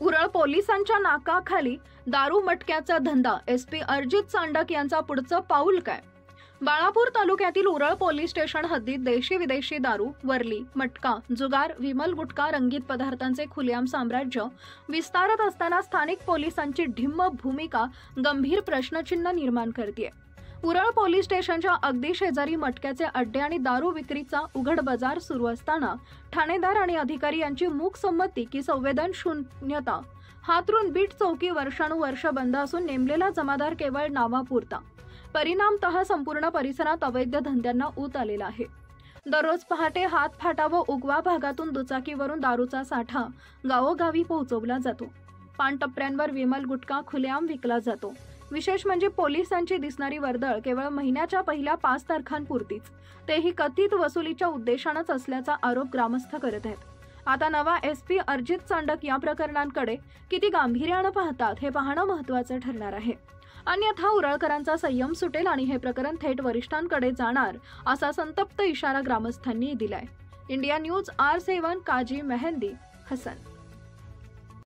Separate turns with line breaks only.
उरळ पोलिसांच्या नाकाखाली दारू मटक्याचा धंदा, एसपी अजित चांडक यांचा पुढचं पाऊल काय? बाळापूर तालुक्यातील उरळ पोलीस स्टेशन हद्दीत देशी विदेशी दारू, वर्ली, मटका, जुगार, विमल गुटखा, रंगीत पदार्थांचे खुलेआम साम्राज्य विस्तारत असताना स्थानिक पोलिसांची ढिम्म भूमिका गंभीर प्रश्नचिन्ह निर्माण करते। उरळ पोलीस स्टेशनच्या अगदी शेजारी मटक्याचे अड्डे आणि दारू विक्रीचा उघड बाजार सुरू असताना ठाणेदार आणि अधिकारी यांची मूक संमती की संवेदन शून्यता हातरून बीट चौकी वर्षानुवर्ष बंद असून नेमलेला जमादार केवळ नावापुरता। परिणामतः संपूर्ण परिसरात अवैध धंद्यांना ऊत आलेला आहे। दररोज पहाटे हातफाटा व उगवा भागातून दुचाकीवरून दारूचा साठा गावोगावी पोहोचवला जातो। पानटपऱ्यांवर विमल गुटखा खुलेआम विकला जातो। विशेष म्हणजे पोलिसांची दिसणारी वर्दळ केवळ महिन्याच्या पहिल्या 5 तारखांपुरतीच, तेही कथित वसुलीच्या उद्देशानंच असल्याचा आरोप ग्रामस्थ करत आहेत। आता नवा एसपी अजित चांडक या प्रकरणांकडे किती गांभीर्यानं पाहतात हे पाहणं महत्त्वाचं ठरणार आहे। अन्यथा उरळकरांचा संयम सुटेल आणि हे प्रकरण थेट वरिष्ठांकडे जाणार असा संतप्त इशारा ग्रामस्थांनी दिलाय। इंडिया न्यूज R7 काजी मेहंदी हसन।